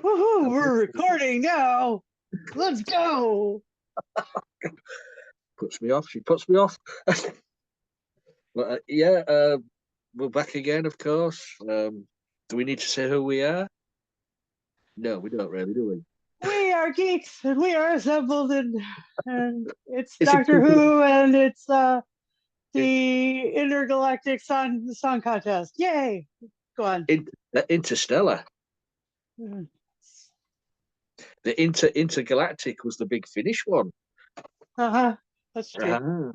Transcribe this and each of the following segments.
Woohoo, we're recording now. Let's go. Puts me off. She puts me off. But we're back again, of course. Do we need to say who we are? No, we don't really, do we? We are geeks and we are assembled and it's It's a Doctor group of Who and it's in, the Intergalactic Song Contest. Yay. Go on. Interstellar. Mm. The intergalactic was the big Finnish one. Uh-huh. That's true. Ah.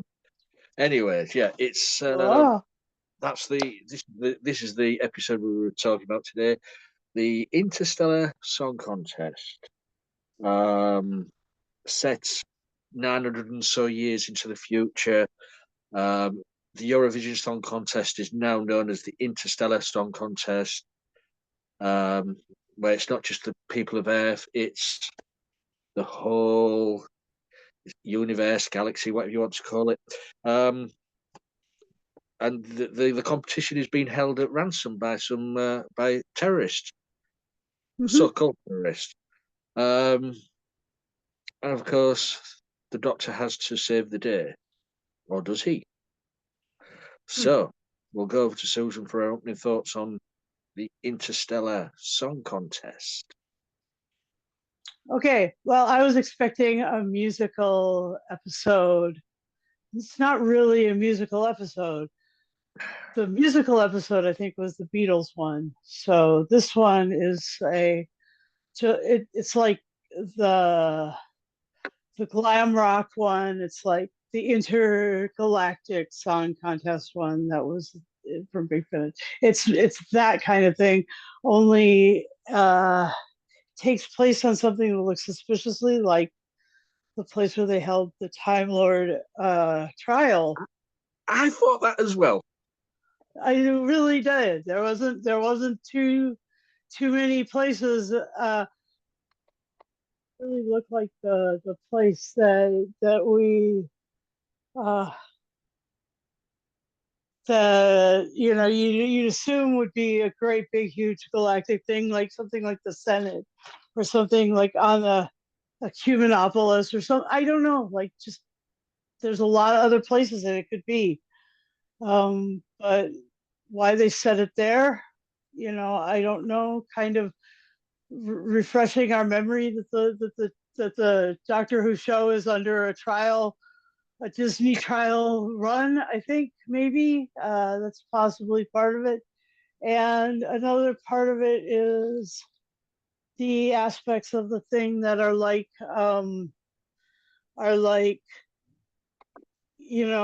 Anyways, yeah, it's Oh. this is the episode we were talking about today. The Interstellar Song Contest. Set 900 and so years into the future. The Eurovision Song Contest is now known as the Interstellar Song Contest, where it's not just the people of Earth, it's the whole universe, galaxy, whatever you want to call it. And the competition is being held at ransom by some by terrorists, Mm-hmm. so-called terrorists. And of course, the Doctor has to save the day, or does he? So we'll go over to Susan for her opening thoughts on the Interstellar Song Contest. Okay. Well, I was expecting a musical episode. It's not really a musical episode. The musical episode, I think, was the Beatles one. So this one is it's like the the glam rock one. It's like the intergalactic song contest one that was from Big Finish. It's that kind of thing, only takes place on something that looks suspiciously like the place where they held the Time Lord trial. I thought that as well. I really did. There wasn't too many places really looked like the place that we uh the you'd assume would be a great big huge galactic thing, like something like the Senate or something like on a Cumanopolis or something. I don't know, like, just there's a lot of other places that it could be. But why they set it there, I don't know. Kind of refreshing our memory that the Doctor Who show is under a trial, a Disney trial run. I think maybe that's possibly part of it, and another part of it is the aspects of the thing that are like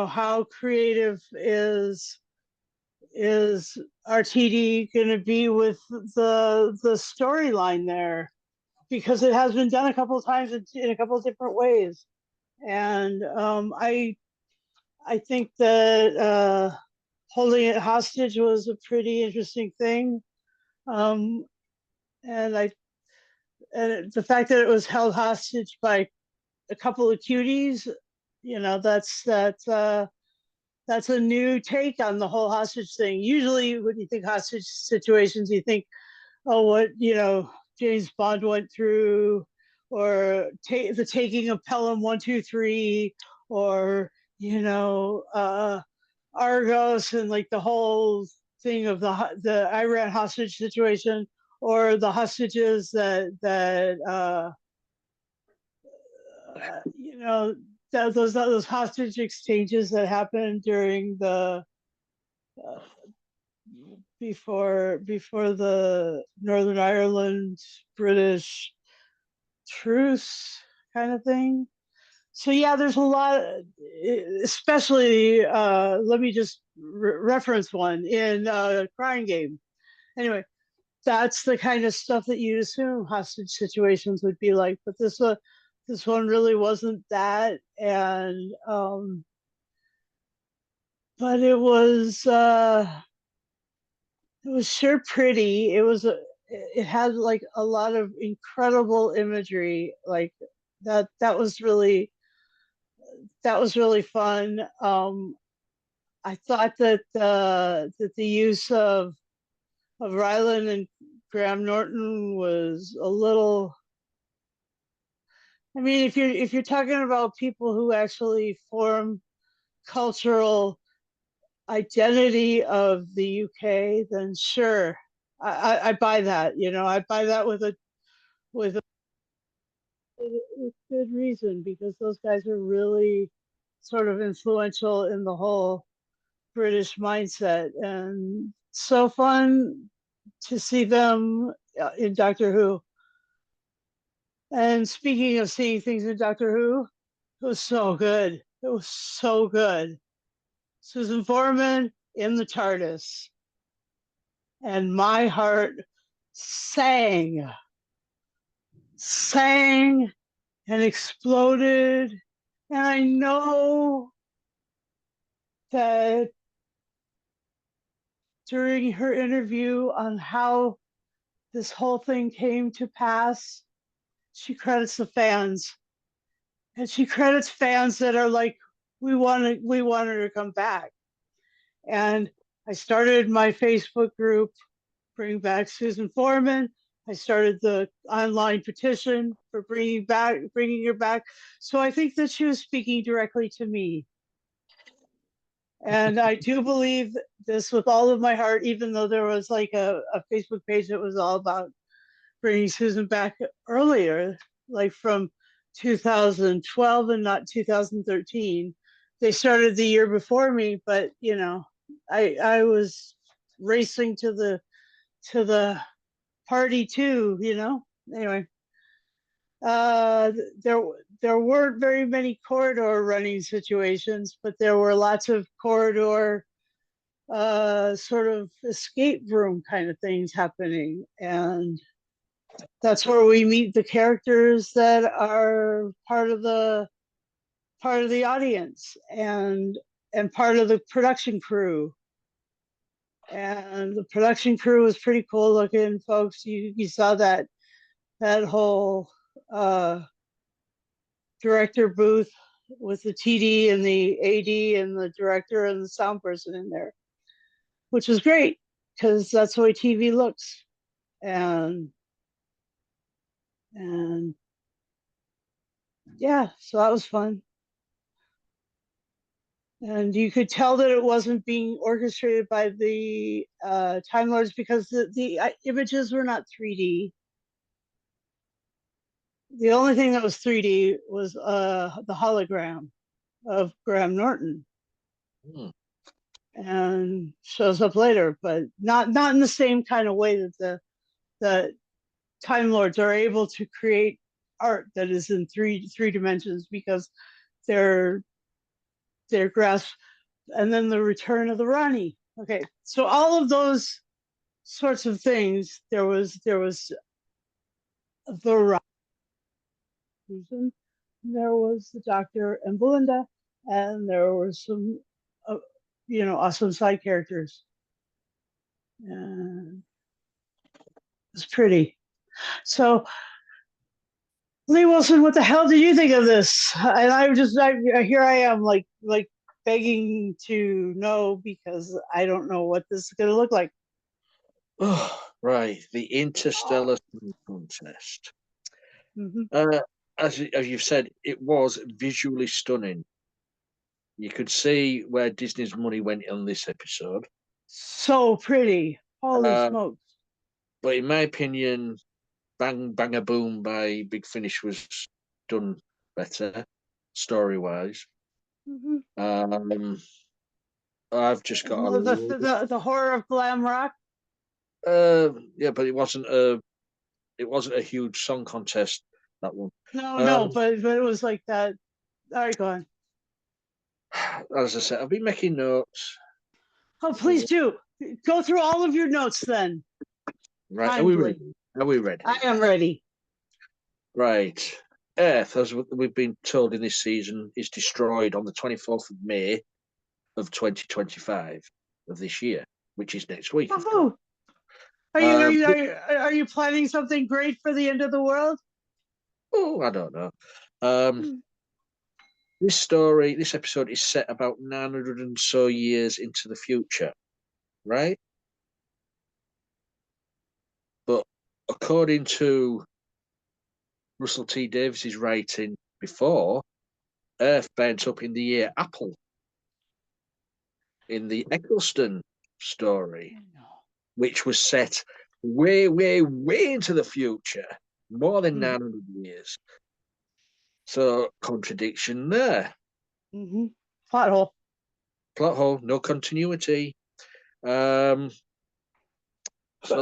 how creative is RTD going to be with the storyline there, because it has been done a couple of times in a couple of different ways. And I think that holding it hostage was a pretty interesting thing. Um, and I and the fact that it was held hostage by a couple of cuties, that's a new take on the whole hostage thing. Usually, when you think hostage situations, you think, oh, what James Bond went through, or the taking of Pelham 123, or Argos, and like the whole thing of the Iran hostage situation, or the hostages you know those hostage exchanges that happened during the uh, before the Northern Ireland British truce kind of thing. So yeah, there's a lot, especially let me just reference one in Crying Game. Anyway, that's the kind of stuff that you'd assume hostage situations would be like, but this one really wasn't that. And but it was sure pretty. It had like a lot of incredible imagery, like that was really fun. I thought that the use of Rylan and Graham Norton was a little. I mean, if you're talking about people who actually form cultural identity of the UK, then sure, I buy that. You know, I buy that with a with good reason, because those guys are really sort of influential in the whole British mindset, and so fun to see them in Doctor Who. And speaking of seeing things in Doctor Who, it was so good. It was so good. Susan Foreman in the TARDIS, and my heart sang, sang, and exploded. And I know that during her interview on how this whole thing came to pass, she credits the fans. And she credits fans that are like, we wanted her to come back. And I started my Facebook group, Bring Back Susan Foreman. I started the online petition for bringing her back. So I think that she was speaking directly to me. And I do believe this with all of my heart, even though there was like a Facebook page that was all about bringing Susan back earlier, like from 2012 and not 2013. They started the year before me, but you know, I was racing to the party too, you know. Anyway, uh, there there weren't very many corridor running situations, but there were lots of corridor sort of escape room kind of things happening, and that's where we meet the characters that are part of the audience, and part of the production crew. And the production crew was pretty cool looking, folks. You saw that whole director booth with the TD and the AD and the director and the sound person in there, which was great because that's the way TV looks. And and yeah, so that was fun. And you could tell that it wasn't being orchestrated by the Time Lords, because the images were not 3D. The only thing that was 3D was the hologram of Graham Norton, and shows up later, but not in the same kind of way that the Time Lords are able to create art that is in three dimensions, because they're grasp. And then the return of the Ronnie. Okay, so all of those sorts of things. There was the Susan, there was the Doctor and Belinda, and there were some, uh, awesome side characters. And it's pretty. So, Lee Wilson, what the hell did you think of this? And here I am, like begging to know, because I don't know what this is going to look like. Oh, right, the Interstellar Song Contest. Mm-hmm. As you've said, it was visually stunning. You could see where Disney's money went on this episode. So pretty. Holy smokes. But in my opinion, Bang Bang a Boom by Big Finish was done better, story-wise. Mm-hmm. I've just got the horror of glam rock. Yeah, but it wasn't a huge song contest, that one. No, but it was like that. All right, go on. As I said, I've been making notes. Oh, please do go through all of your notes then. Right, are we ready? Are we ready? I am ready. Right. Earth, as we've been told in this season, is destroyed on the 24th of May of 2025 of this year, which is next week. Oh, are you planning something great for the end of the world? Oh, I don't know. This episode is set about 900 and so years into the future, right? But according to Russell T Davies's writing before, Earth burnt up in the year Apple in the Eccleston story, which was set way, way, way into the future, more than 900 years. So, contradiction there. Plot hole. Plot hole, no continuity. So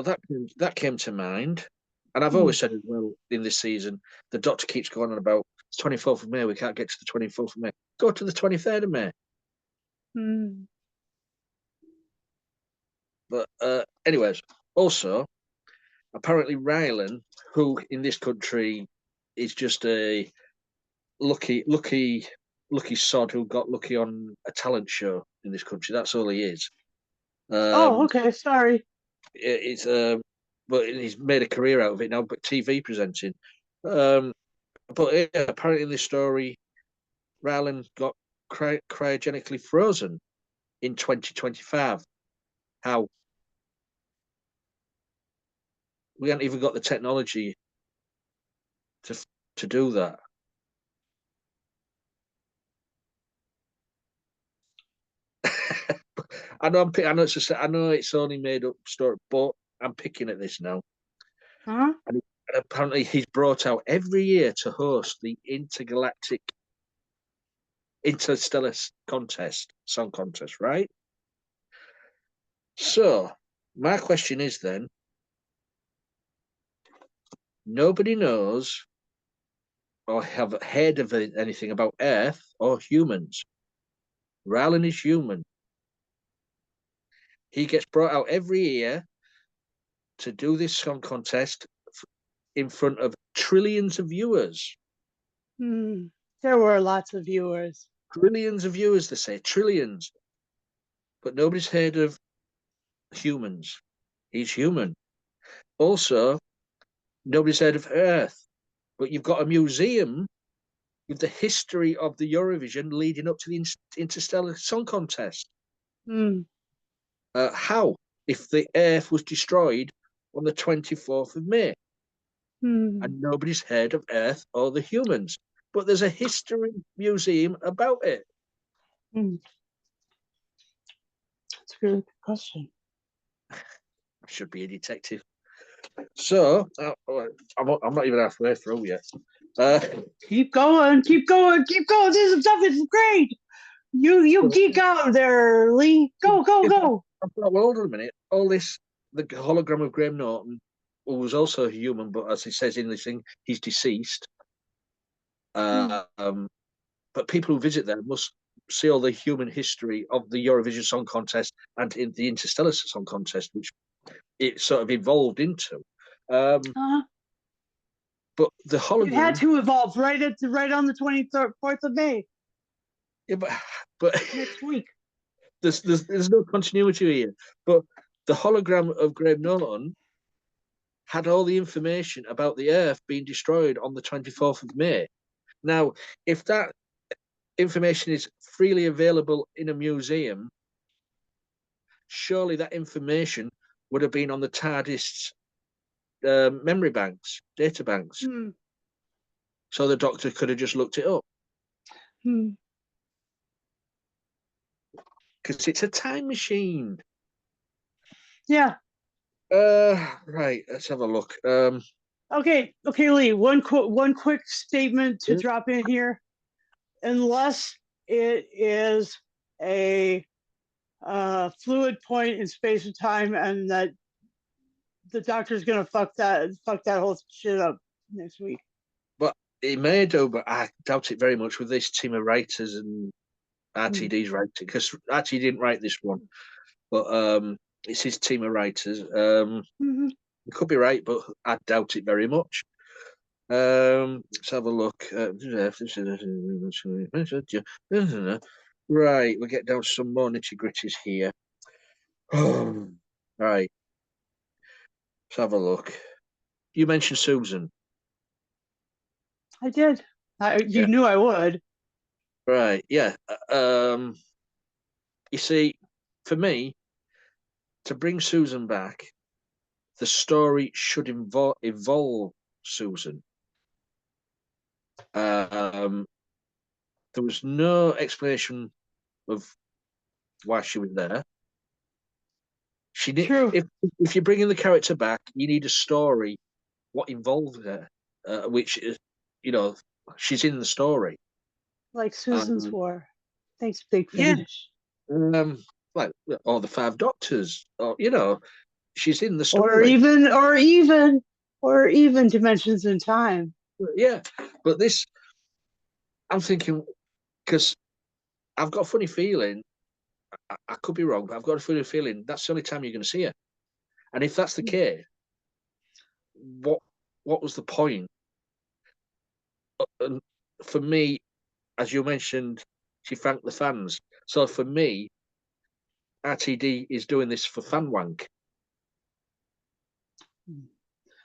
that came to mind. And I've always said as well in this season, the Doctor keeps going on about it's 24th of May, we can't get to the 24th of May. Go to the 23rd of May. But anyways, also, apparently Rylan, who in this country is just a lucky sod who got lucky on a talent show in this country. That's all he is. Okay, sorry. It's but he's made a career out of it now, but TV presenting. But yeah, apparently in this story, Rylan got cryogenically frozen in 2025. How? We haven't even got the technology to do that. I know it's only made up story, but I'm picking at this now. And apparently he's brought out every year to host the Interstellar Song Contest, right? So my question is then, nobody knows or have heard of anything about Earth or humans. Rylan is human. He gets brought out every year to do this song contest in front of trillions of viewers. There were lots of viewers. Trillions of viewers, they say, trillions. But nobody's heard of humans. He's human. Also, nobody's heard of Earth. But you've got a museum with the history of the Eurovision leading up to the Interstellar Song Contest. How? If the Earth was destroyed on the 24th of May. And nobody's heard of Earth or the humans. But there's a history museum about it. That's a really good question. I should be a detective. So, I'm not even halfway through yet. Keep going. This stuff is great. You geek out there, Lee. Go. Well, hold on a minute. All this, the hologram of Graham Norton, who was also human, but as he says in this thing, he's deceased. But people who visit there must see all the human history of the Eurovision Song Contest and in the Interstellar Song Contest, which it sort of evolved into. But the hologram, it had to evolve right on the 4th of May. Yeah, but next week. There's no continuity here. But the hologram of Graham Norton had all the information about the Earth being destroyed on the 24th of May. Now, if that information is freely available in a museum, surely that information would have been on the TARDIS's memory banks, data banks. So the Doctor could have just looked it up. Because it's a time machine. Yeah. Right, let's have a look. Okay, Lee, one quick statement to drop in here. Unless it is a fluid point in space and time, and that the Doctor's gonna fuck that whole shit up next week. But he may do, but I doubt it very much with this team of writers and RTD's writing, because RTD didn't write this one, but it's his team of writers. It could be right, but I doubt it very much. Let's have a look. Right, we'll get down to some more nitty-gritties here. Right. Let's have a look. You mentioned Susan. I did. You knew I would. Right, yeah. You see, for me, to bring Susan back, the story should involve Susan. There was no explanation of why she was there. She did. True. If you're bringing the character back, you need a story. What involved her, which is, she's in the story. Like Susan's War. Thanks, Big Yeah, Finish. like or the Five Doctors, or she's in the Or story. even Dimensions in Time. Yeah, but this, I'm thinking, because I've got a funny feeling. I could be wrong, but I've got a funny feeling that's the only time you're going to see her. And if that's the case, what was the point? And for me, as you mentioned, she thanked the fans. So for me, RTD is doing this for fan wank.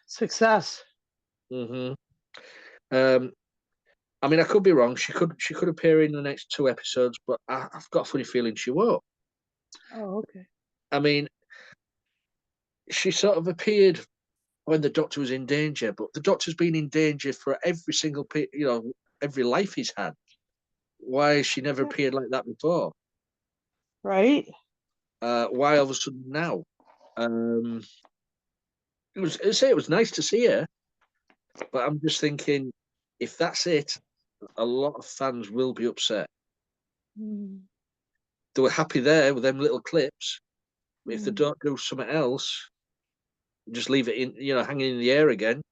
Success. Mm-hmm. I mean, I could be wrong. She could appear in the next 2 episodes, but I've got a funny feeling she won't. Oh, okay. I mean, she sort of appeared when the Doctor was in danger, but the Doctor's been in danger for every single, every life he's had. Why has she never appeared like that before? Right. Why all of a sudden now? It was nice to see her, but I'm just thinking, if that's it, a lot of fans will be upset. Mm. They were happy there with them little clips. But if they Mm. don't do something else, just leave it in, hanging in the air again,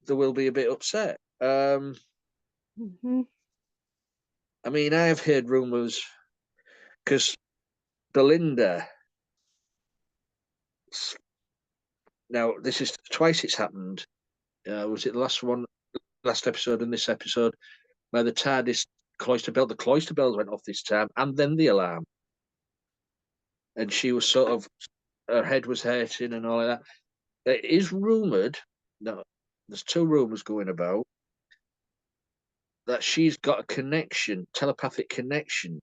they will be a bit upset. Mm-hmm. I mean, I have heard rumours because Belinda. Now, this is twice it's happened. Was it the last episode and this episode, where the TARDIS the cloister bells went off this time, and then the alarm, and she was sort of, her head was hurting and all of that. It is rumoured. No, there's 2 rumours going about that she's got a connection, telepathic connection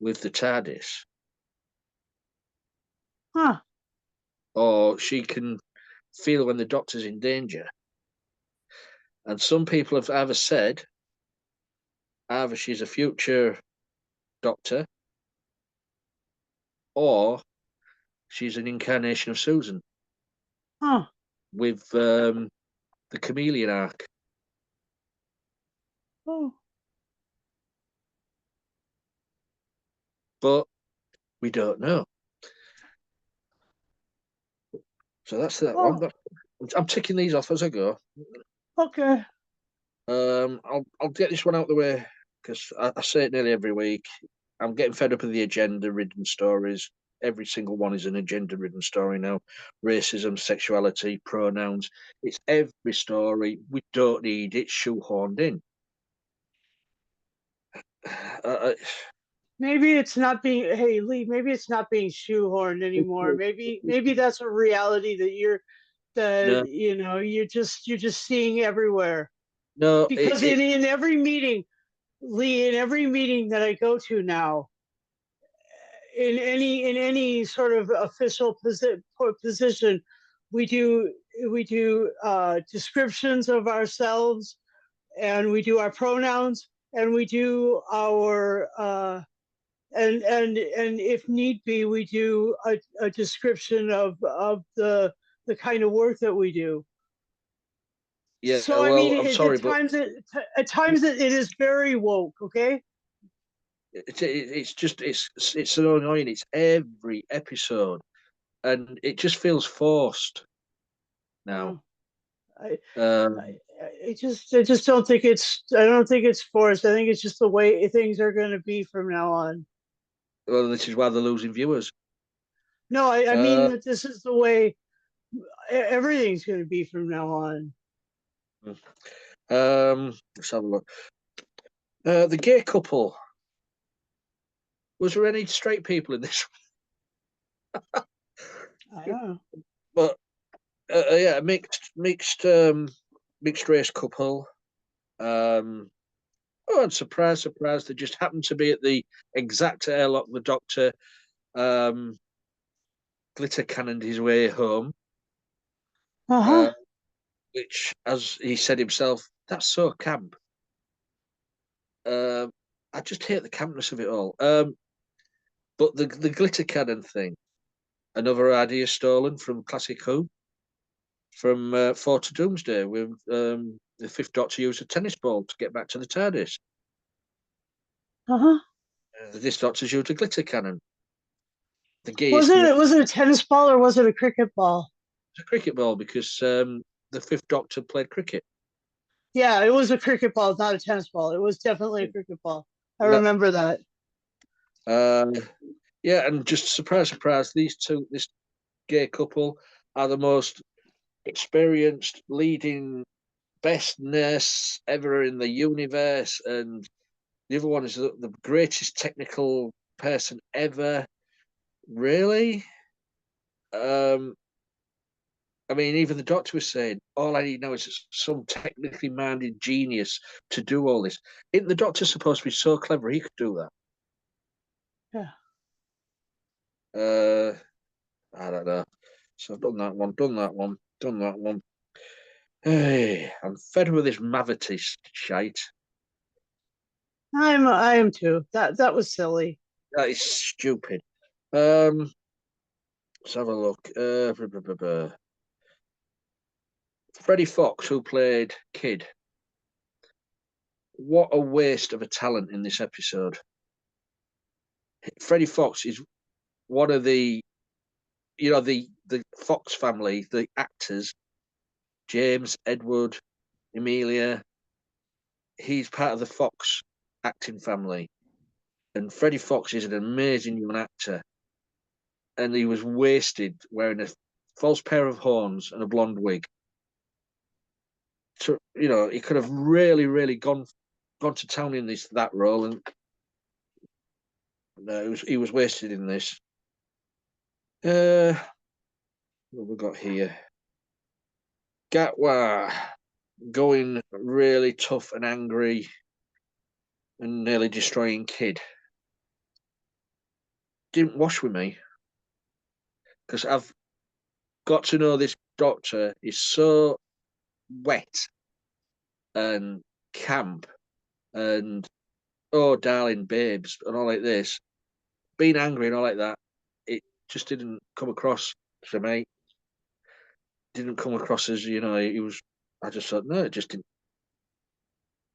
with the TARDIS, Huh. or she can feel when the Doctor's in danger. And some people have either said she's a future Doctor, or she's an incarnation of Susan Huh. with the chameleon arc. Oh. But we don't know. So that's that one. Oh. I'm ticking these off as I go. Okay. I'll get this one out of the way because I say it nearly every week. I'm getting fed up of the agenda-ridden stories. Every single one is an agenda-ridden story now. Racism, sexuality, pronouns. It's every story. We don't need it shoehorned in. Maybe it's not being. Hey, Lee. Maybe it's not being shoehorned anymore. Maybe that's a reality no, you're just seeing everywhere. no, Because in every meeting, Lee, in every meeting that I go to now, in any sort of official position, we do descriptions of ourselves, and we do our pronouns, and we do our and if need be, we do a description of the kind of work that we do. yeah. So I mean, Well, I'm sorry, but at times it is very woke. Okay. it's just it's so annoying. It's every episode, and it just feels forced now. I, Um, I I just don't think it's forced. I think it's just the way things are going to be from now on. well, this is why they're losing viewers. No, I mean Uh, that this is the way everything's going to be from now on. let's have a look. The gay couple. Was there any straight people in this? I don't know. But yeah, mixed race couple. Oh, and surprise, they just happened to be at the exact airlock the Doctor glitter cannoned his way home, Uh-huh. which, as he said himself, that's so camp. I just hate the campness of it all. But the glitter cannon thing, another idea stolen from Classic Who, from Four to Doomsday, with the Fifth Doctor used a tennis ball to get back to the TARDIS. Uh-huh. This Doctor's used a glitter cannon. The Was gayest thing it was it a tennis ball or was it a cricket ball? was a cricket ball because the Fifth Doctor played cricket. Yeah, it was a cricket ball, not a tennis ball. It was definitely a cricket ball. I That, remember that. uh, yeah, and just surprise, surprise, this gay couple are the most experienced, leading, best nurse ever in the universe, and the other one is the greatest technical person ever. Really? Um, I mean, even the doctor was saying, all I need now is some technically minded genius to do all this. Isn't the doctor supposed to be so clever he could do Yeah. that? I don't know. So I've done that one, done that one, done that one. Hey, I'm fed with this Mavity shite. I am too. That was silly. That is stupid. Let's have a look. Freddie Fox, who played Kid. What a waste of a talent in this episode. Freddie Fox is one of the Fox family, the actors, James, Edward, Emilia. He's part of the Fox acting family. And Freddie Fox is an amazing young actor. And he was wasted wearing a false pair of horns and a blonde wig. So, he could have really, really gone to town in that role, and no, he was wasted in this. What have we got here? Gatwa going really tough and angry and nearly destroying Kid. Didn't wash with me because I've got to know this doctor is so wet and camp and oh darling babes and all like this, being angry and all like that. It just didn't come across to me. Didn't come across as he was. I just thought no, it just didn't.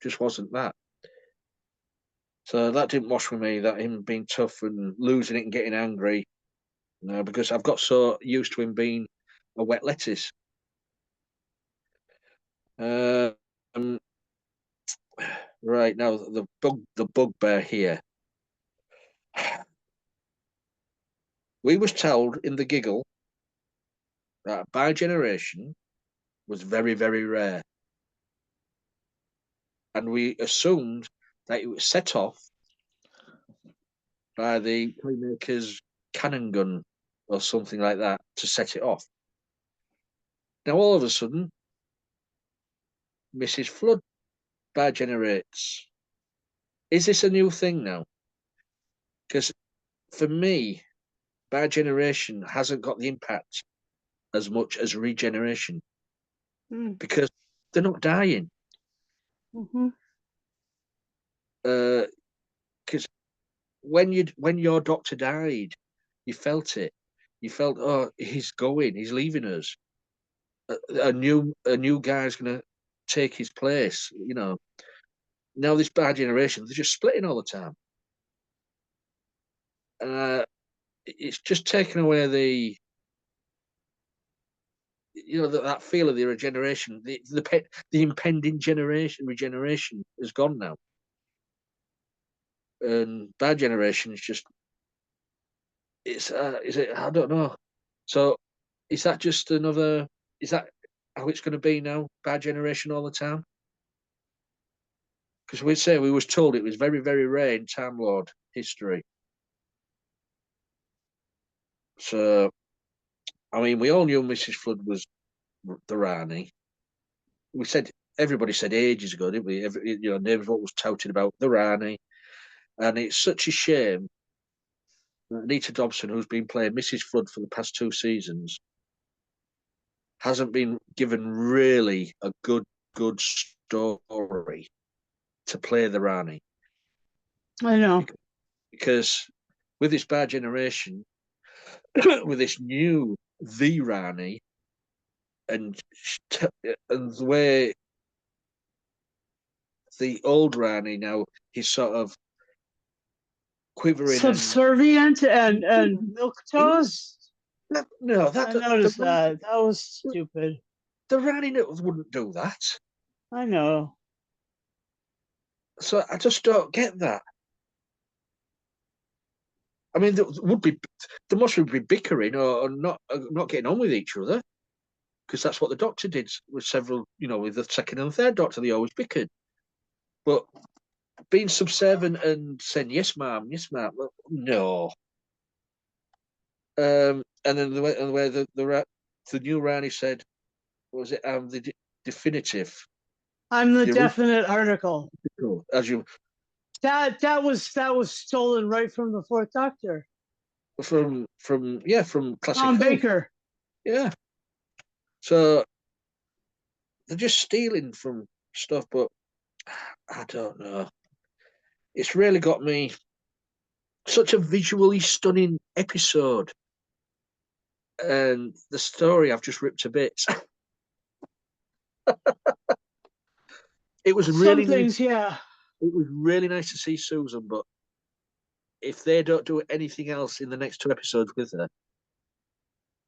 Just wasn't that. So that didn't wash with me. That him being tough and losing it and getting angry. No, because I've got so used to him being a wet lettuce. Um, right now, the bugbear here. We was told in the giggle that bi-generation was very, very rare, and we assumed that it was set off by the playmaker's cannon gun or something like that to set it off. Now, all of a sudden, Mrs. Flood bi-generates. Is this a new thing now? Because for me, bi-generation hasn't got the impact as much as regeneration Mm. because they're not dying. Mm-hmm. Because when your doctor died, you felt it. You felt, oh, he's going, he's leaving us. A new guy's gonna take his place. Now this bi-generation, they're just splitting all the time. It's just taken away that feel of the regeneration. The impending regeneration is gone now, and bi-generation is just is it? I don't know. So is that just another? Is that how it's going to be now? Bi-generation all the time? Because we was told it was very, very rare in Time Lord history. So I mean, we all knew Mrs. Flood was the Rani. Everybody said ages ago, didn't we? Names what was touted about the Rani, and it's such a shame Anita Dobson, who's been playing Mrs. Flood for the past 2 seasons, hasn't been given really a good story to play the Rani. I know. Because with this bad generation, with this new the Rani, and the way the old Rani now, he's sort of quivering and Subservient and milk toast. no, I noticed that. That was stupid. The Rani wouldn't do that. I know. So I just don't get that. I mean, there must be bickering or not getting on with each other, because that's what the Doctor did with several, with the second and third Doctor. They always bickered, but being subservient and saying yes, ma'am, well, no. And then the way the new Rani said, was it the definitive? I'm the definite article. As you That was stolen right from the Fourth Doctor. From classic Tom Baker. Yeah. So they're just stealing from stuff, but I don't know. It's really got me such a visually stunning episode. And the story I've just ripped to bits. It was really nice. Yeah. It was really nice to see Susan, but if they don't do anything else in the next 2 episodes with her,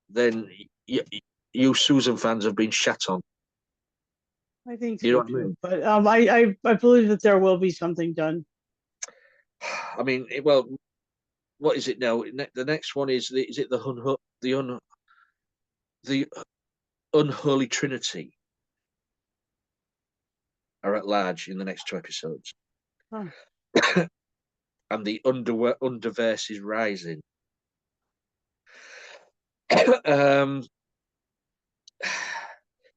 then you Susan fans have been shat on. I think so too. But I believe that there will be something done. I mean, well, what is it now? The next one is it the unholy trinity are at large in the next 2 episodes. Huh. And the underverse is rising.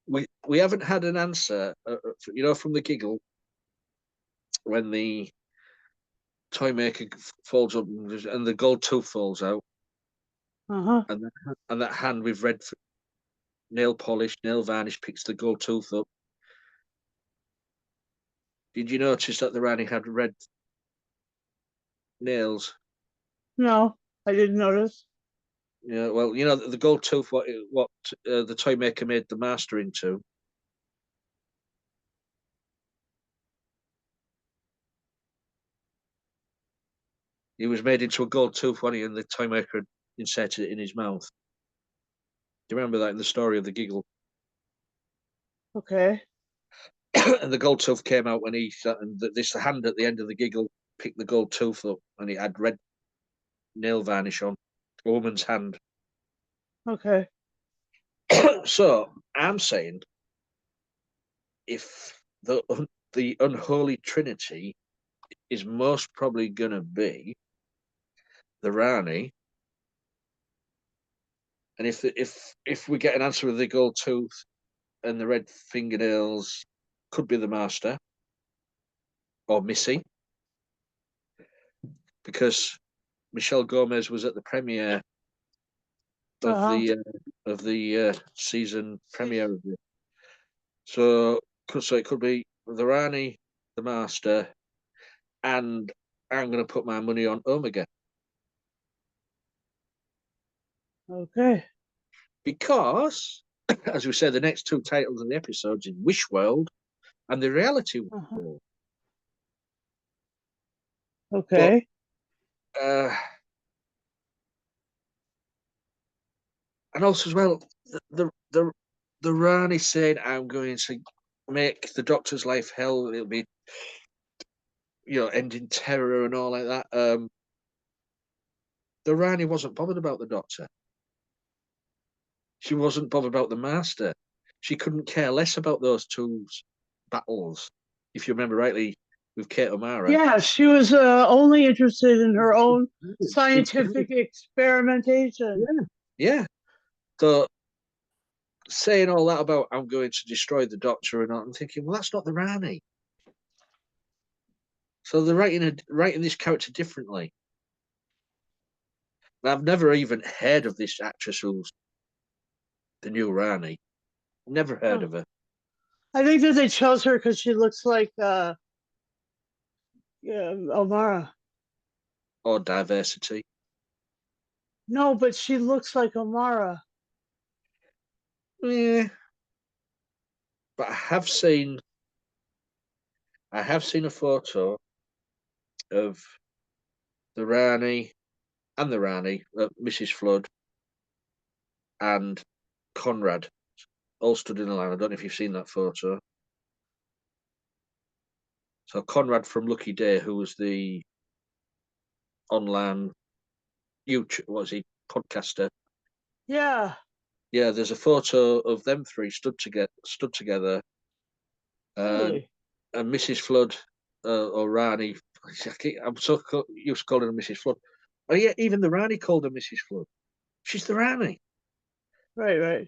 We haven't had an answer, from the giggle when the toy maker falls up and the gold tooth falls out, and that hand with red nail polish, nail varnish picks the gold tooth up. Did you notice that the Rani had red nails? No, I didn't notice. Yeah, well, the gold tooth, what the toy maker made the master into. He was made into a gold tooth, wasn't he? And the toy maker had inserted it in his mouth. Do you remember that in the story of the giggle? Okay. And the gold tooth came out when this hand at the end of the giggle picked the gold tooth up, and it had red nail varnish on, a woman's hand. Okay. So I'm saying, if the unholy trinity is most probably going to be the Rani, and if we get an answer with the gold tooth and the red fingernails, could be the master or Missy, because Michelle Gomez was at the premiere of the season premiere of it. So it could be the Rani, the master, and I'm going to put my money on Omega. Okay. Because, as we said, the next 2 titles of the episodes is Wish World and the Reality World. Okay. But, and also as well, the Rani saying, I'm going to make the Doctor's life hell. It'll be, ending terror and all like that. The Rani wasn't bothered about the Doctor. She wasn't bothered about the Master. She couldn't care less about those 2 battles, if you remember rightly, with Kate O'Mara. Yeah, she was only interested in her own scientific experimentation. Yeah. So saying all that about I'm going to destroy the Doctor and all, I'm thinking, well, that's not the Rani. So they're writing this character differently. I've never even heard of this actress who's the new Rani. Never heard Huh. of her. I think that they chose her because she looks like yeah, Omara. Or diversity. No, but she looks like Omara. Yeah. But I have seen a photo of the Rani and the Rani, Mrs. Flood and Conrad all stood in a line. I don't know if you've seen that photo. So Conrad from Lucky Day, who was the online YouTube, what was he, podcaster? Yeah, Yeah, there's a photo of them three stood together, and really. Mrs. Flood or Rani. I'm so used to calling her Mrs. Flood. Oh yeah, even the Rani called her Mrs. Flood. She's the Rani. Right, right.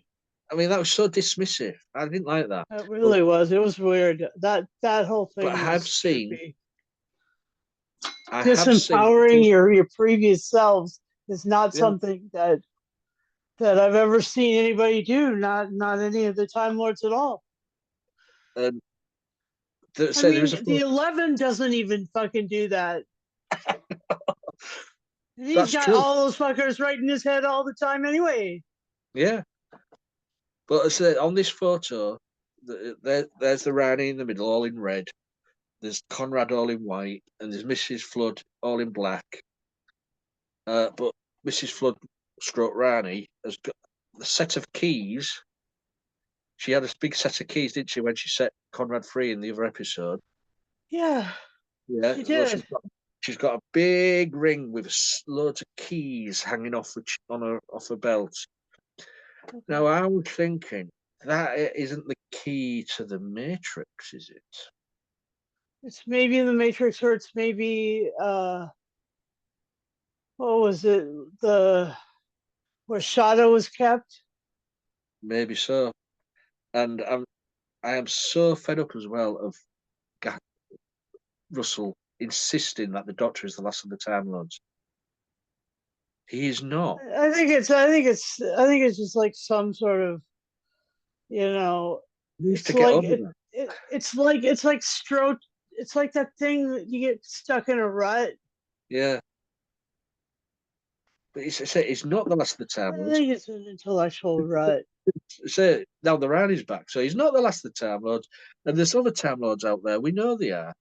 I mean, that was so dismissive. I didn't like that. It But really was. It was weird. That whole but thing was trippy. I have seen Disempowering people. your previous selves is not Yeah, something that I've ever seen anybody do. Not any of the Time Lords at all. and I say there is a mean, the photo. 11 doesn't even fucking do that. And he's That's got true. all those fuckers right in his head all the time anyway. Yeah, but I say on this photo, there's the Rani in the middle, all in red. There's Conrad all in white, and there's Mrs. Flood all in black. But Mrs. Flood, stroke Rani, has got the set of keys. She had a big set of keys, didn't she, when she set Conrad free in the other episode? Yeah, Yeah. she Well, did. she's got a big ring with loads of keys hanging off off her belt. Okay. Now I was thinking that isn't the key to the Matrix, is it? It's maybe in the Matrix, or it's maybe what was it? The where Shadow was kept. Maybe so. And I am so fed up as well of Russell insisting that the Doctor is the last of the Time Lords. He is not. I think it's just like some sort of, you know, He needs to it's get like over that. it's like stroke. It's like that thing that you get stuck in a rut. Yeah. But it's not the last of the Time I Lords. think it's an intellectual rut. Say now the Rani's back, so he's not the last of the Time Lords. And there's other Time Lords out there. We know they are.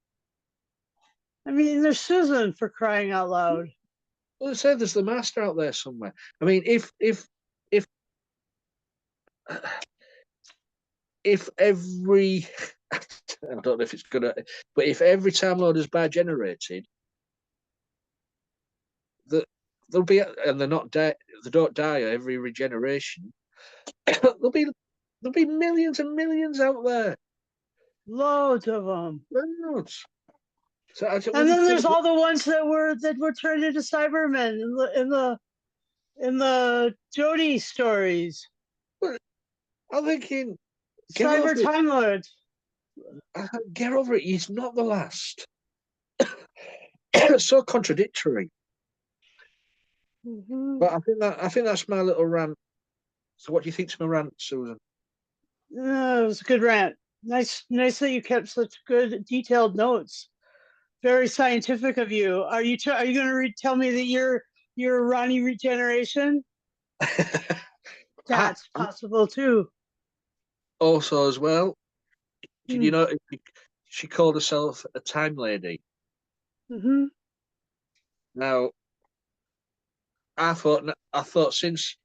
I mean, there's Susan, for crying out loud. Well, they say there's the Master out there somewhere. I mean, if if every I don't know if it's gonna, but if every Time Lord is by generated, that there'll be, and they're not dead, they don't die every regeneration. There'll be millions and millions out there. Loads of them. Loads. So And when then you there's all the ones that were turned into Cybermen in the Jodie stories. think, I'm thinking, get Cyber over it. Time Lords. Get over it. He's not the last. So contradictory. Mm-hmm. But I think that's my little rant. So what do you think to my rant, Susan? It was a good rant. Nice that you kept such good detailed notes. Very scientific of you. Are you going to tell me that you're Ronnie regeneration? I, That's possible too. also, as well, did Hmm. you know she called herself a time lady? Mm-hmm. Now, I thought since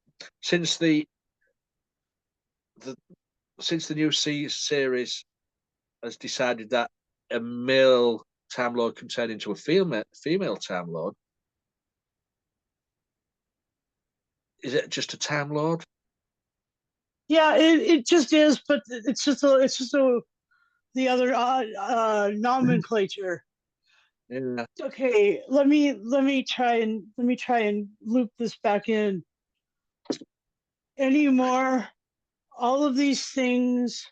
the since the new series has decided that a male Time Lord can turn into a female Time Lord, is it just a Time Lord? Yeah, it just is, but it's just the other nomenclature. Yeah. Okay, let me try and loop this back in. Anymore, all of these things,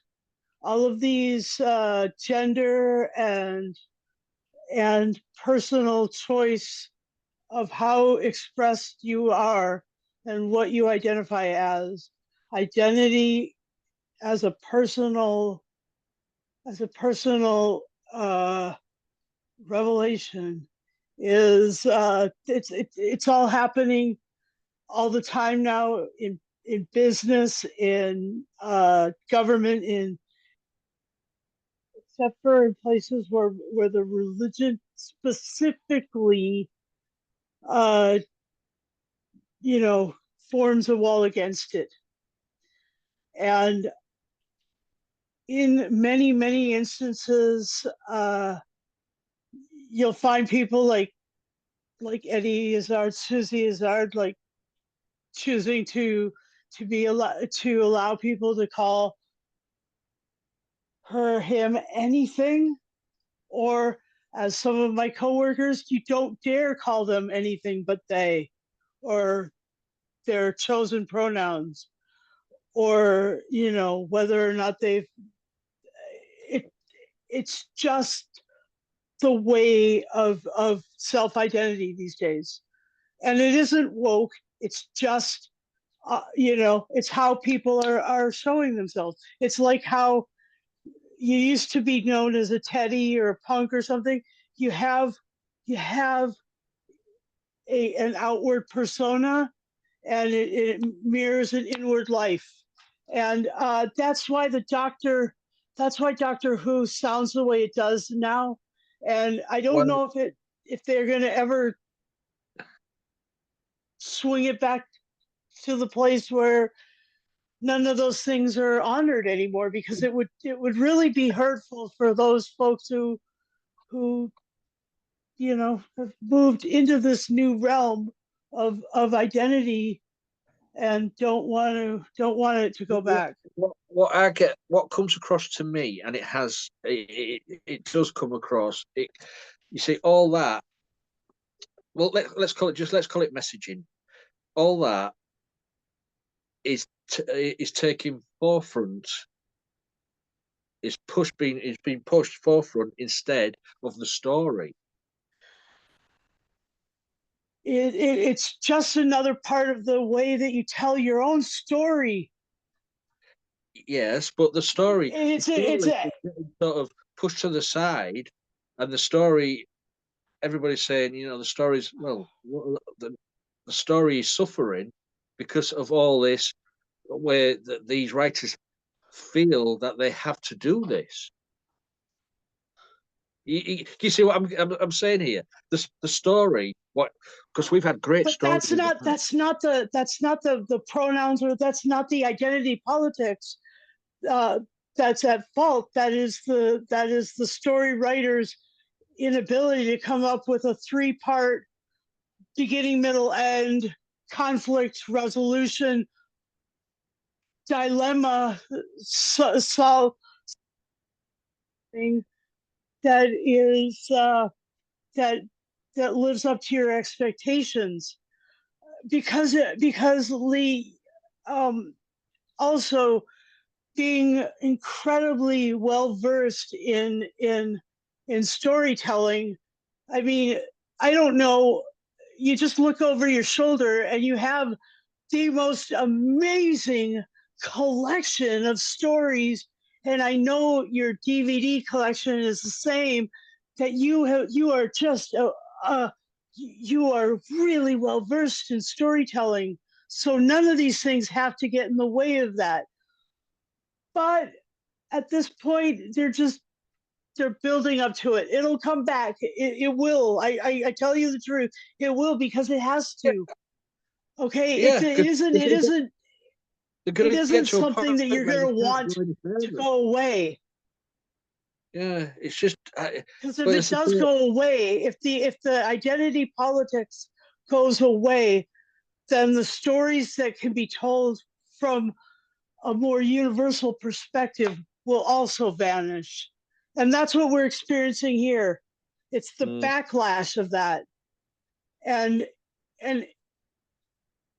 all of these gender and personal choice of how expressed you are and what you identify as. Identity as a personal as a personal revelation is it's all happening all the time now in business, in government, in except for in places where the religion specifically uh you know forms a wall against it. And in many instances, you'll find people like Eddie Izzard, Susie Izzard, like choosing to allow people to call her, him, anything, or as some of my coworkers, you don't dare call them anything but they, or their chosen pronouns, or whether or not they've. It, it's just the way of self identity these days, and it isn't woke. It's just it's how people are showing themselves. It's like how you used to be known as a Teddy or a punk or something. You have an outward persona, and it mirrors an inward life, and that's why Doctor Who sounds the way it does now. And I don't Well, know if they're going to ever swing it back to the place where none of those things are honored anymore, because it would really be hurtful for those folks who have moved into this new realm of identity and don't want it to go back. what comes across to me, and it does come across. You see, all that. Well, let's call it messaging. All that is taking forefront. Is being pushed forefront instead of the story. It's just another part of the way that you tell your own story. Yes, but the story, It's the a, it's story a is getting sort of pushed to the side, and the story, everybody's saying, the story's the story is suffering because of all this, where these writers feel that they have to do this. You see what I'm saying here? The story, what, because we've had great but stories in the past. that's not the pronouns, or that's not the identity politics uh, that's at fault. That is the story writer's inability to come up with a three-part beginning, middle, end conflict resolution dilemma solving that is that that lives up to your expectations, because Lee, also being incredibly well versed in storytelling. I mean, I don't know. You just look over your shoulder and you have the most amazing collection of stories, and I know your DVD collection is the same. That you are just you are really well versed in storytelling. So none of these things have to get in the way of that. But at this point, they're building up to it. It'll come back. It will. I tell you the truth. It will, because it has to. Okay. Yeah, It isn't. It isn't. they're It going to get isn't to a point something that you're where they going to can't want go any to further. go away. Yeah, it's just Because if it does go away, if the identity politics goes away, then the stories that can be told from a more universal perspective will also vanish. And that's what we're experiencing here. It's the backlash of that. And and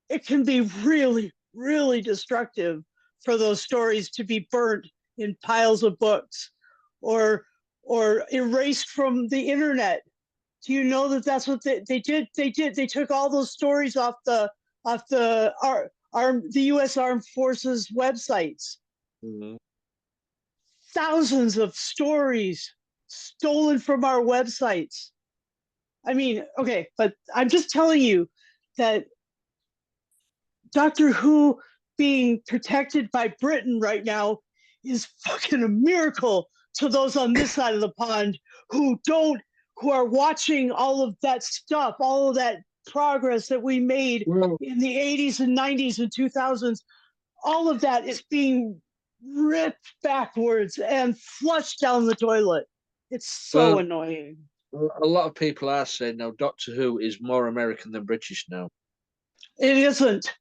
it can be really, really destructive for those stories to be burnt in piles of books, or erased from the internet Do you know that that's what they did? They took all those stories off the the U.S. Armed Forces websites. Mhm. Thousands of stories stolen from our websites. I mean, okay, but I'm just telling you that Doctor Who being protected by Britain right now is fucking a miracle to those on this side of the pond who are watching all of that stuff, all of that progress that we made Well, in the 80s and 90s and 2000s. All of that is being ripped backwards and flushed down the toilet. It's so well, annoying. a lot of people are saying now Doctor Who is more American than British now. It isn't.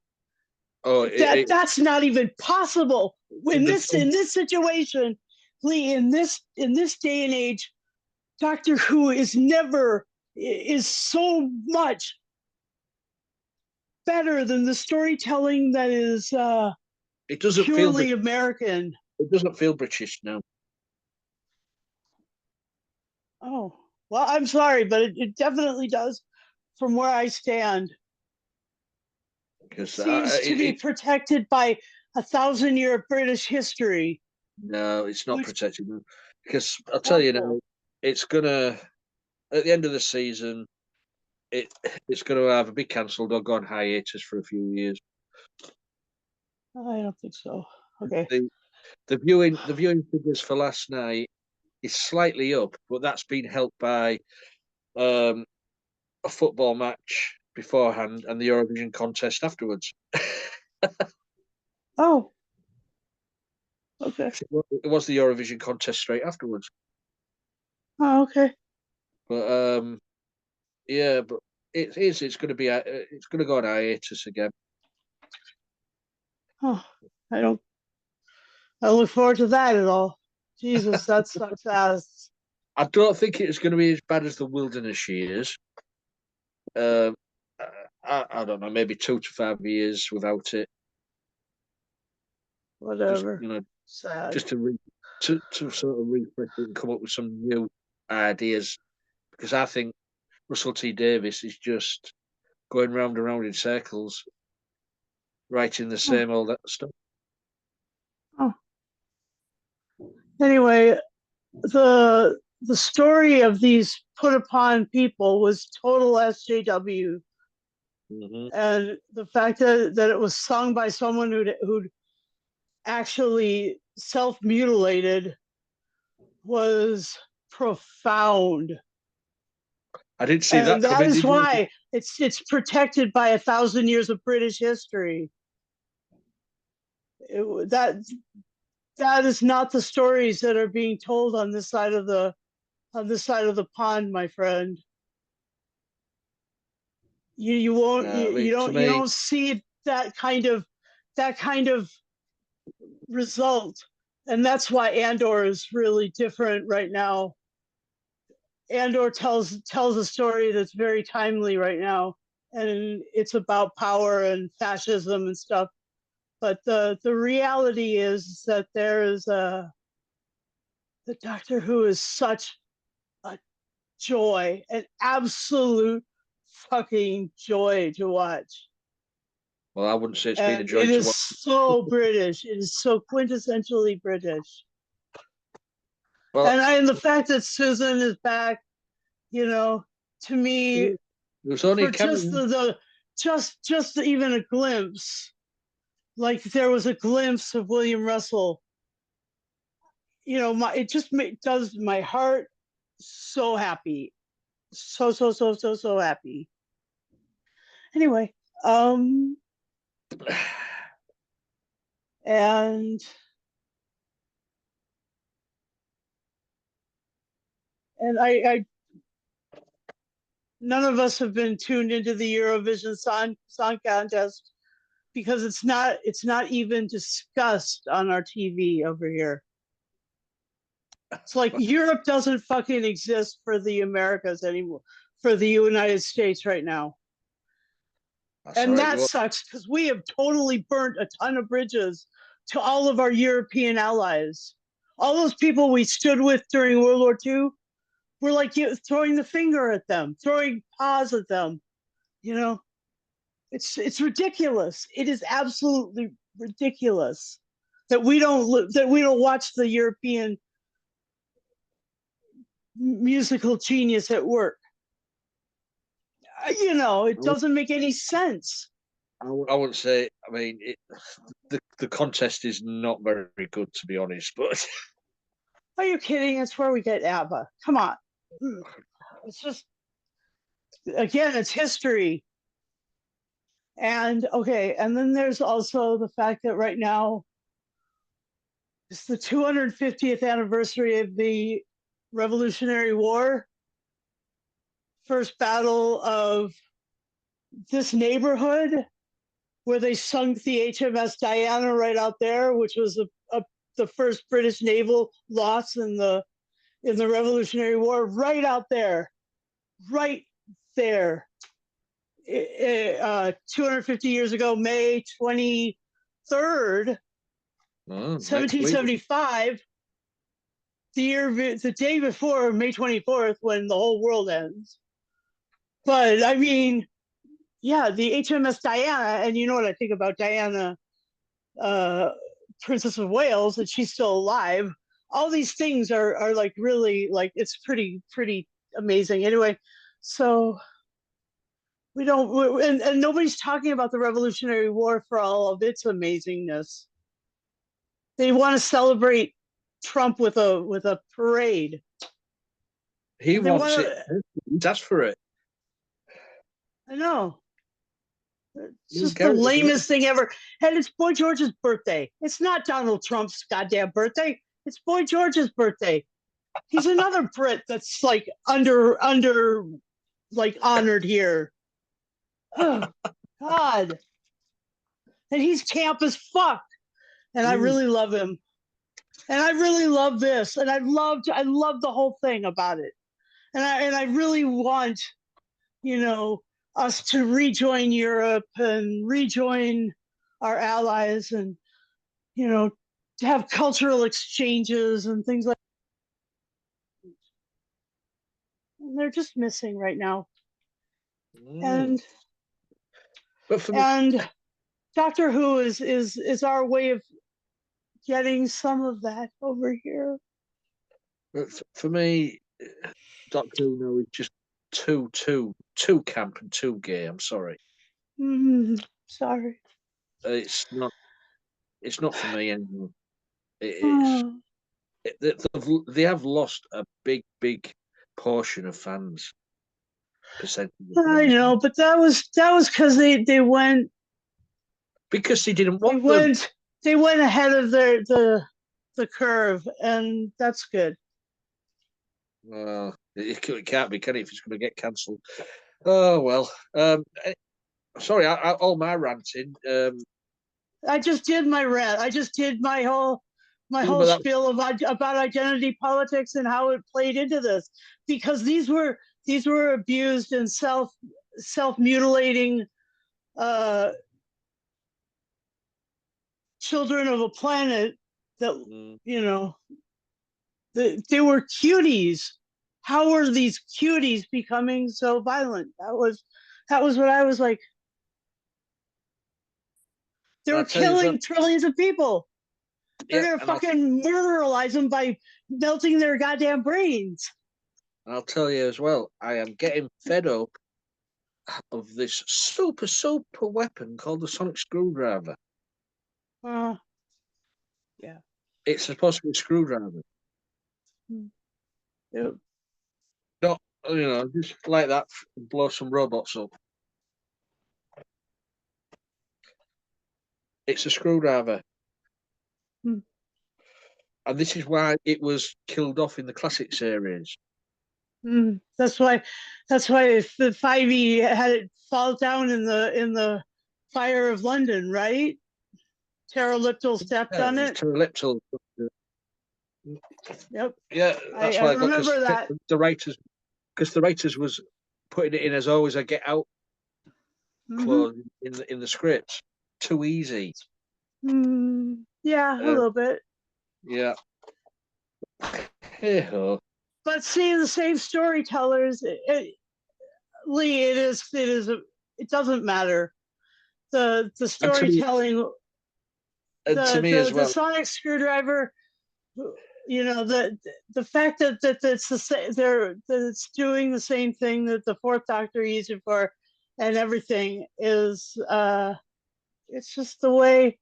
Oh, That's not even possible in the, this situation. Lee, in this day and age, Doctor Who is so much better than the storytelling that is it doesn't feel purely American. it doesn't feel British now. Oh, well, I'm sorry, but it definitely does from where I stand. Because Seems to be protected by 1,000-year British history. no, it's not Which, protected. Because I'll tell you now, it's gonna at the end of the season, it's gonna either be cancelled or go on hiatus for a few years. I don't think so. Okay. The viewing figures for last night is slightly up, but that's been helped by a football match beforehand and the Eurovision contest afterwards. Oh, okay. It was the Eurovision contest straight afterwards. Oh, okay. But yeah, but it's going to be it's going to go on hiatus again. Oh, I don't. I look forward to that at all. Jesus, that sucks ass. I don't think it's going to be as bad as the Wilderness years. Um, I don't know, maybe 2 to 5 years without it. Just Whatever. Sad. just to sort of refresh it and come up with some new ideas, because I think Russell T Davies is just going round and round in circles, writing the Oh, same old stuff. oh. Anyway, the story of these put upon people was total SJW, Mm-hmm. and the fact that it was sung by someone who'd actually self mutilated was profound. I didn't see And that that coming. is Did you? why it's protected by 1,000 years of British history. That is not the stories that are being told on this side of the pond, my friend. You won't I mean, to you me, don't see that kind of result, and that's why Andor is really different right now. Andor tells a story that's very timely right now, and it's about power and fascism and stuff. But the reality is that there is the Doctor Who is such a joy, an absolute fucking joy to watch. well, I wouldn't say it's been a And joy it to is watch. so British. It is so quintessentially British. Well, And the fact that Susan is back, you know, to me, it was only for just Cameron. just even a glimpse, like there was a glimpse of William Russell. You know, it just does my heart so happy, so happy. Anyway, and I none of us have been tuned into the Eurovision Song Contest because it's not even discussed on our TV over here. It's like Europe doesn't fucking exist for the Americas anymore, for the United States right now. And Right, that sucks because we have totally burnt a ton of bridges to all of our European allies. All those people we stood with during World War II, We're like throwing the finger at them, throwing paws at them. You know, it's ridiculous. It is absolutely ridiculous that we don't watch the European musical genius at work. You know, it doesn't make any sense. I wouldn't say. I mean, the contest is not very good, to be honest. But Are you kidding? It's where we get ABBA. Come on. It's just, again, it's history. And okay, and then there's also the fact that right now it's the 250th anniversary of the Revolutionary War, first battle of this neighborhood where they sunk the HMS Diana right out there, which was the first British naval loss in the Revolutionary War, right out there, right there. 250 years ago, May 23rd, 1775, the day before May 24th, when the whole world ends. But I mean, yeah, the HMS Diana, and you know what I think about Diana, Princess of Wales, and she's still alive. All these things are like really like it's pretty amazing. Anyway, so we don't, and nobody's talking about the Revolutionary War for all of its amazingness. They want to celebrate Trump with a parade. he wants it. He's asked for it. I know. It's just the lamest thing ever. And it's Boy George's birthday. It's not Donald Trump's goddamn birthday. It's Boy George's birthday. He's another Brit that's like under like honored here. Oh God. And he's camp as fuck. And I really love him. And I really love this. And I love the whole thing about it. And I really want, you know, us to rejoin Europe and rejoin our allies and, you know, to have cultural exchanges and things like that. And they're just missing right now. And Doctor Who is our way of getting some of that over here. But for me, Doctor Who is just too camp and too gay. I'm sorry. Sorry. It's not for me anymore. They have lost a big portion of fans. I know, but that was because they went because they didn't want them. They went ahead of the curve, and that's good. Well, it can't be, can it, if it's going to get cancelled? Oh well. Sorry, all my ranting. I just did my rant. I just did my whole spiel about identity politics and how it played into this, because these were abused and self mutilating children of a planet that you know they were cuties. How were these cuties becoming so violent? That was what I was like. They were killing trillions of people. They're gonna fucking murderize them by melting their goddamn brains. And I'll tell you as well, I am getting fed up of this super weapon called the sonic screwdriver. Yeah. It's supposed to be a screwdriver. Yeah. Not, just like that, blow some robots up. It's a screwdriver. And this is why it was killed off in the classic series. That's why if the 5e had it fall down in the fire of London, right? Pterodactyl stepped on it. Pterodactyl. Yep. Yeah, that's why I remember that. The writers was putting it in as always a get out clause in the script. Too easy. Yeah, a little bit. Yeah. Hey-ho. but seeing the same storytellers, Lee, it doesn't matter. The And storytelling, to me as the well. sonic screwdriver, the fact that it's that it's doing the same thing that the Fourth Doctor used it for, and everything is it's just the way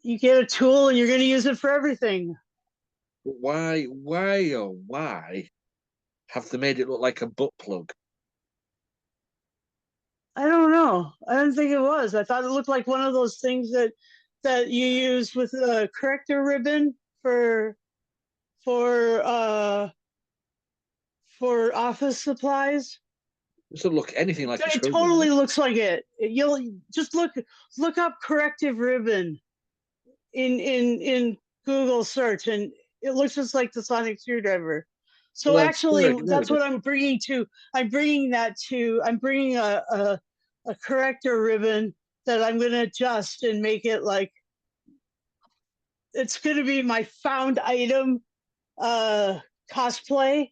you get a tool and you're going to use it for everything. Why have they made it look like a butt plug? I don't know. I didn't think it was. I thought it looked like one of those things that you use with a corrector ribbon for for for office supplies. It doesn't look anything like a It screwdriver. totally looks like it. You'll just look up corrective ribbon in Google search, and it looks just like the sonic screwdriver. So Well, actually, that's what I'm bringing to. I'm bringing a corrector ribbon that I'm going to adjust and make it like it's going to be my found item cosplay.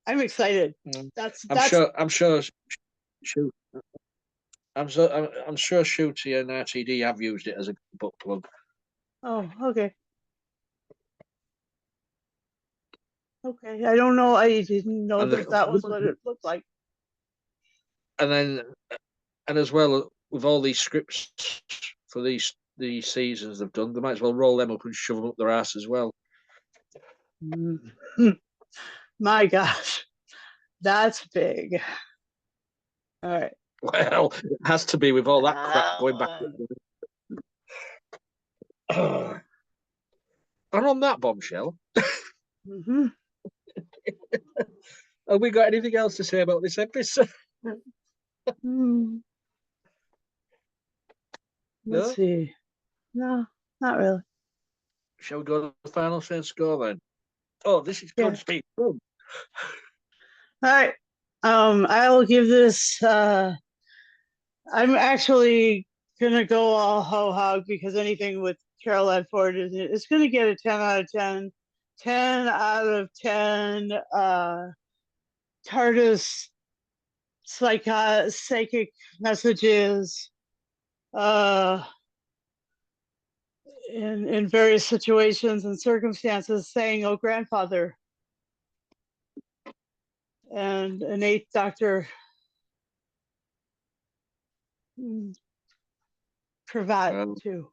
I'm excited. I'm sure. I'm sure Shooty and RTD have used it as a butt plug. Oh, okay. Okay, I don't know. I didn't know that was what it looked like. And as well with all these scripts for these seasons they've done, they might as well roll them up and shove them up their ass as well. My gosh, that's big. All right. Well, it has to be with all that crap going back. And on that bombshell, mm-hmm. have we got anything else to say about this episode? Let's see. No, not really. Shall we go to the final sense score then? Oh, this is good speed. All right. I will give this. I'm actually gonna go all ho hog because anything with Carol Edford is it's gonna get a 10 out of 10. 10 out of 10 TARDIS psychic messages in various situations and circumstances saying, "Oh, grandfather," and an Eighth Doctor cravat too.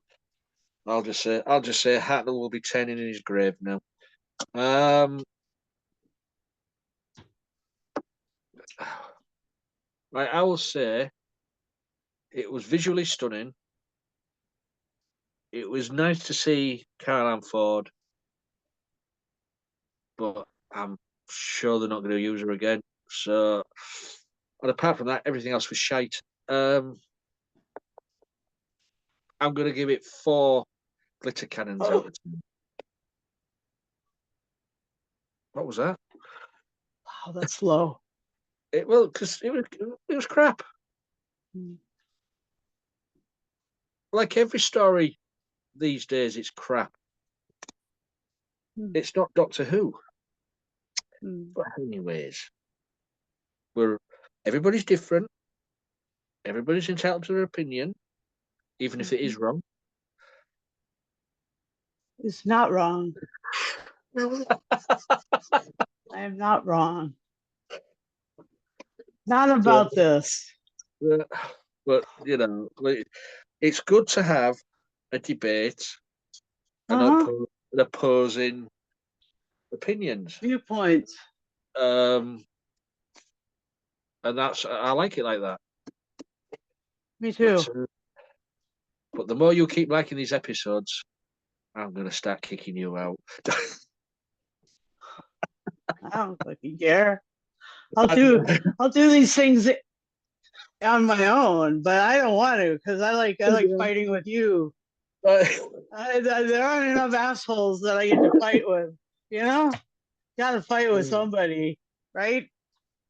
I'll just say Hatnell will be turning in his grave now. Right, I will say it was visually stunning. It was nice to see Caroline Ford, but I'm sure they're not going to use her again. So, and apart from that, everything else was shite. I'm going to give it 4 glitter cannons out of 10. What was that? Wow, that's low. Because it was crap. Like every story these days, it's crap. It's not Doctor Who. But anyways, everybody's different. Everybody's entitled to their opinion, even if it is wrong. It's not wrong. I am not wrong. Not about this. But it's good to have a debate and opposing opinions, viewpoints. And I like it like that. Me too. But the more you keep liking these episodes, I'm going to start kicking you out. I don't fucking care. I'll do these things on my own, but I don't want to because I like fighting with you. There aren't enough assholes that I get to fight with. Got to fight with somebody, right?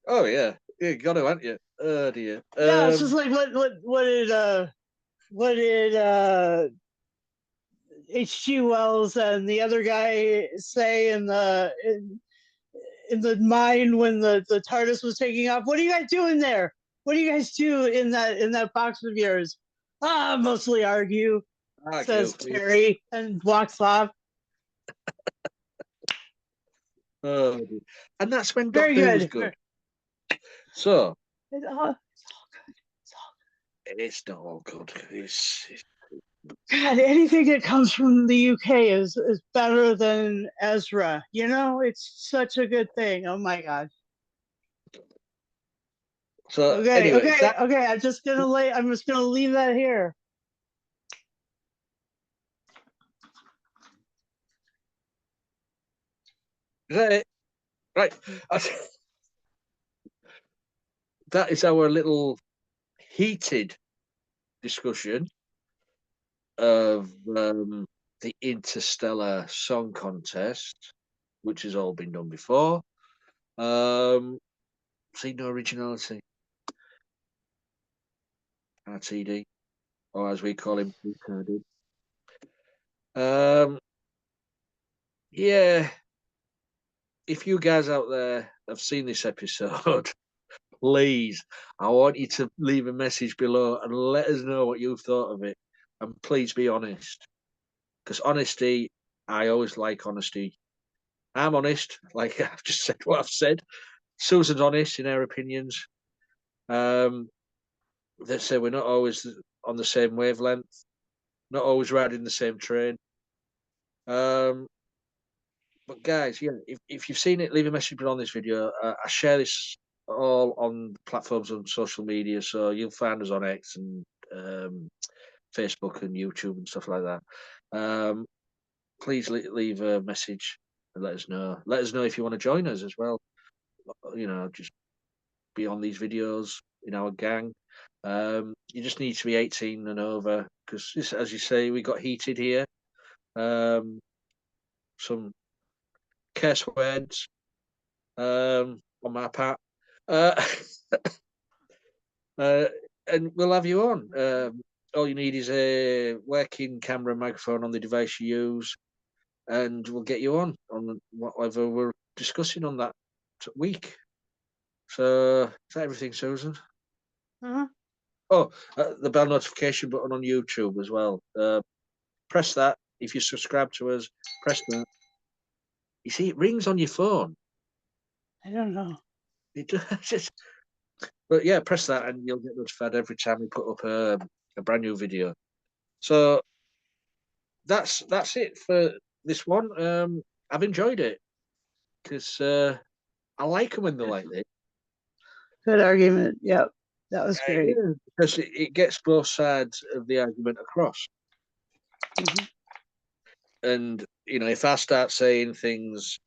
Oh yeah, you got to, haven't you? Oh dear. Yeah, it's just like what did H.G. Wells and the other guy say in the mine when the TARDIS was taking off. What are you guys doing there? What do you guys do in that box of yours? Mostly argue, says Terry, and walks off. Oh, and that's when Very Doctor Who was good. good. So It's all good. it's not all good. God, anything that comes from the UK is better than Ezra. You know, it's such a good thing. Oh my God. So Okay, anyway, okay. I'm just gonna leave that here. Is that it? Right. That is our little heated discussion of the Interstellar Song Contest, which has all been done before. See, no originality. RTD, or as we call him, retarded. Yeah, if you guys out there have seen this episode, please, I want you to leave a message below and let us know what you thought of it. And please be honest, because honesty, I always like honesty. I'm honest, like I've just said what I've said. Susan's honest in her opinions. They say we're not always on the same wavelength, not always riding the same train. But guys, yeah, if you've seen it, leave a message below this video. I share this all on platforms on social media, so you'll find us on X and Facebook and YouTube and stuff like that. Please leave a message and let us know. Let us know if you want to join us as well. You know, just be on these videos in our gang. You just need to be 18 and over because, as you say, we got heated here. Some curse words on my part. Uh, and we'll have you on. All you need is a working camera and microphone on the device you use, and we'll get you on whatever we're discussing on that week. So, is that everything, Susan? Uh-huh. Oh, the bell notification button on YouTube as well. Press that. If you subscribe to us, press that. You see, it rings on your phone. I don't know. It does. But yeah, press that and you'll get notified every time we put up a brand new video. So that's it for this one. I've enjoyed it because I like them when they're like this. Good argument. Yep, that was great. Yeah, because it gets both sides of the argument across. Mhm. And you know, if I start saying things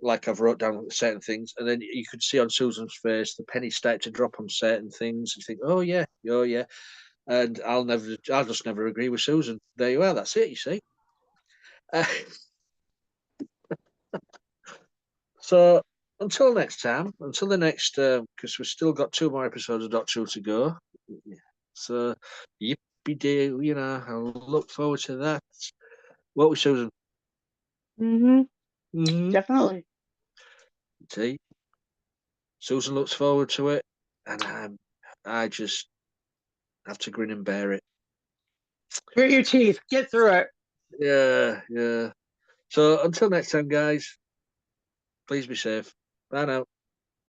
like I've wrote down certain things, and then you could see on Susan's face the penny start to drop on certain things. You think, oh yeah, and I'll just never agree with Susan. There you are. That's it. You see. Uh, so until next time, until the next, because we've still got 2 more episodes of Doctor Who to go. So yippee do, you know, I look forward to that. What was Susan? Definitely. See, Susan looks forward to it, and I just have to grin and bear it. Grit your teeth. Get through it. Yeah. So until next time, guys, please be safe. Bye now.